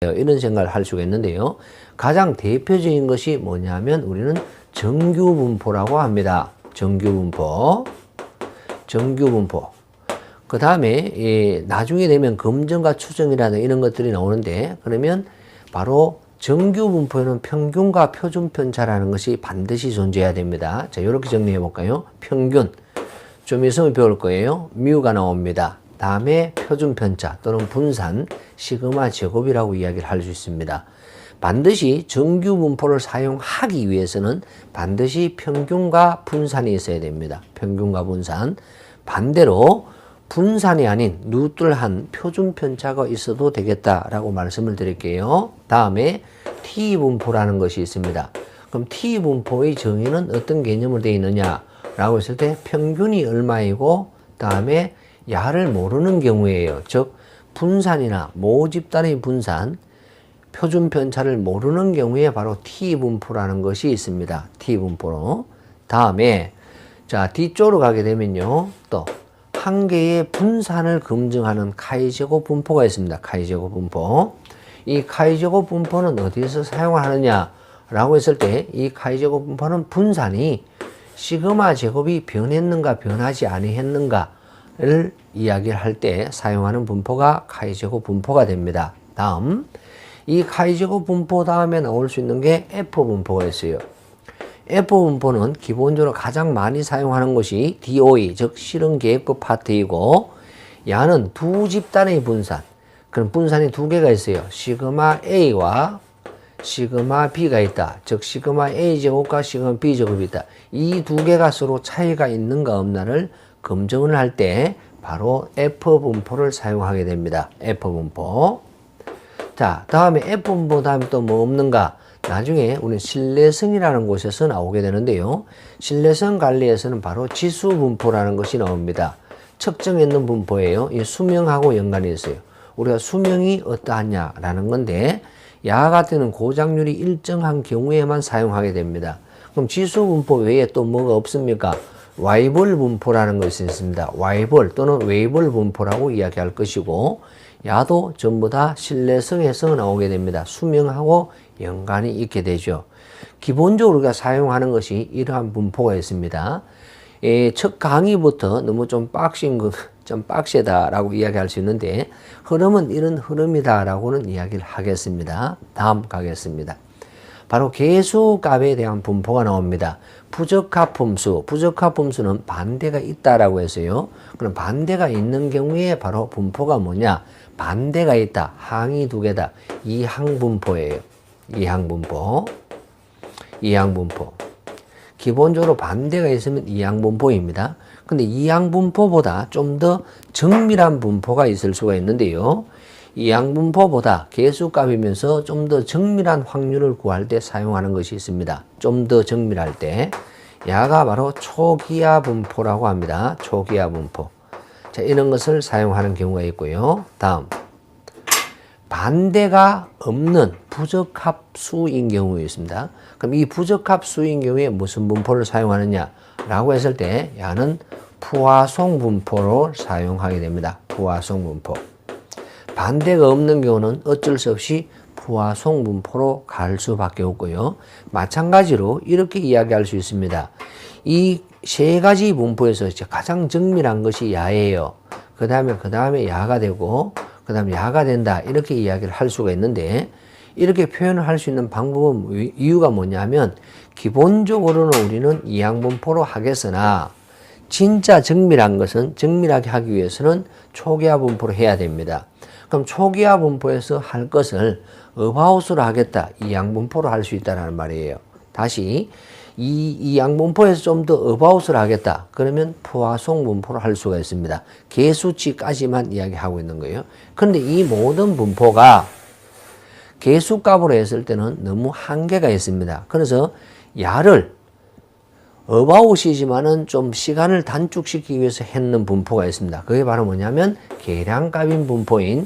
이런 생각을 할 수가 있는데요. 가장 대표적인 것이 뭐냐면 우리는 정규분포라고 합니다. 정규분포. 그 다음에 나중에 되면 검정과 추정이라는 이런 것들이 나오는데, 그러면 바로 정규분포에는 평균과 표준편차라는 것이 반드시 존재해야 됩니다. 자, 이렇게 정리해 볼까요? 평균. 좀 있으면 배울 거예요. 뮤가 나옵니다. 다음에 표준편차 또는 분산, 시그마 제곱이라고 이야기를 할 수 있습니다. 반드시 정규분포를 사용하기 위해서는 반드시 평균과 분산이 있어야 됩니다. 평균과 분산. 반대로 분산이 아닌 뉴트럴한 표준편차가 있어도 되겠다라고 말씀을 드릴게요. 다음에 T분포라는 것이 있습니다. 그럼 T분포의 정의는 어떤 개념으로 되어 있느냐라고 했을 때 평균이 얼마이고 다음에 야를 모르는 경우에요. 즉 분산이나 모집단의 분산, 표준편차를 모르는 경우에 바로 T분포라는 것이 있습니다. T분포로. 다음에 자 뒤쪽으로 가게 되면요. 또 한 개의 분산을 검증하는 카이제곱 분포가 있습니다. 카이제곱 분포. 이 카이제곱 분포는 어디에서 사용을 하느냐라고 했을 때 이 카이제곱 분포는 분산이 시그마 제곱이 변했는가 변하지 아니했는가를 이야기를 할 때 사용하는 분포가 카이제곱 분포가 됩니다. 다음 이 카이제곱 분포 다음에 나올 수 있는 게 F분포가 있어요. F분포는 기본적으로 가장 많이 사용하는 것이 DOE, 즉 실행계획법 파트이고, 야는 두 집단의 분산, 그럼 분산이 두 개가 있어요. 시그마 A와 시그마 B가 있다. 즉 시그마 A 제곱과 시그마 B 제곱이 있다. 이 두 개가 서로 차이가 있는가 없나를 검증을 할 때 바로 F분포를 사용하게 됩니다. F분포. 자, 다음에 F분포 다음에 또 뭐 없는가? 나중에 우리 신뢰성이라는 곳에서 나오게 되는데요. 신뢰성 관리에서는 바로 지수분포라는 것이 나옵니다. 측정했는 분포예요. 이 수명하고 연관이 있어요. 우리가 수명이 어떠하냐라는 건데, 야 같은 고장률이 일정한 경우에만 사용하게 됩니다. 그럼 지수분포 외에 또 뭐가 없습니까? 와이볼 분포라는 것이 있습니다. 와이볼 또는 웨이볼 분포라고 이야기할 것이고, 야도 전부 다 신뢰성에서 나오게 됩니다. 수명하고 연관이 있게 되죠. 기본적으로 우리가 사용하는 것이 이러한 분포가 있습니다. 첫 강의부터 너무 좀 빡세다라고 이야기할 수 있는데, 흐름은 이런 흐름이다라고는 이야기를 하겠습니다. 다음 가겠습니다. 바로 개수값에 대한 분포가 나옵니다. 부적합함수, 부적합함수는 반대가 있다라고 해서요. 그럼 반대가 있는 경우에 바로 분포가 뭐냐? 반대가 있다. 항이 두 개다. 이항분포예요. 이항분포. 기본적으로 반대가 있으면 이항분포입니다. 근데 이항분포보다 좀 더 정밀한 분포가 있을 수가 있는데요. 이항분포보다 개수값이면서 좀 더 정밀한 확률을 구할 때 사용하는 것이 있습니다. 좀 더 정밀할 때. 야가 바로 초기하 분포라고 합니다. 초기하 분포. 자, 이런 것을 사용하는 경우가 있고요. 다음. 반대가 없는 부적합수인 경우가 있습니다. 그럼 이 부적합수인 경우에 무슨 분포를 사용하느냐라고 했을 때 야는 푸아송 분포로 사용하게 됩니다. 푸아송 분포. 반대가 없는 경우는 어쩔 수 없이 푸아송 분포로 갈 수밖에 없고요. 마찬가지로 이렇게 이야기할 수 있습니다. 이 세 가지 분포에서 가장 정밀한 것이 야예요. 그 다음에 야가 되고, 그 다음에 야가 된다. 이렇게 이야기를 할 수가 있는데, 이렇게 표현을 할 수 있는 방법은 이유가 뭐냐면, 기본적으로는 우리는 이항분포로 하겠으나, 진짜 정밀한 것은 정밀하게 하기 위해서는 초기화 분포로 해야 됩니다. 그럼 초기화 분포에서 할 것을 어바웃으로 하겠다. 이항분포로 할 수 있다는 말이에요. 다시 이 양분포에서 좀 더 어바웃을 하겠다. 그러면 푸아송 분포로 할 수가 있습니다. 개수치까지만 이야기하고 있는 거예요. 그런데 이 모든 분포가 개수값으로 했을 때는 너무 한계가 있습니다. 그래서 야를 어바웃이지만은 좀 시간을 단축시키기 위해서 했는 분포가 있습니다. 그게 바로 뭐냐면 계량값인 분포인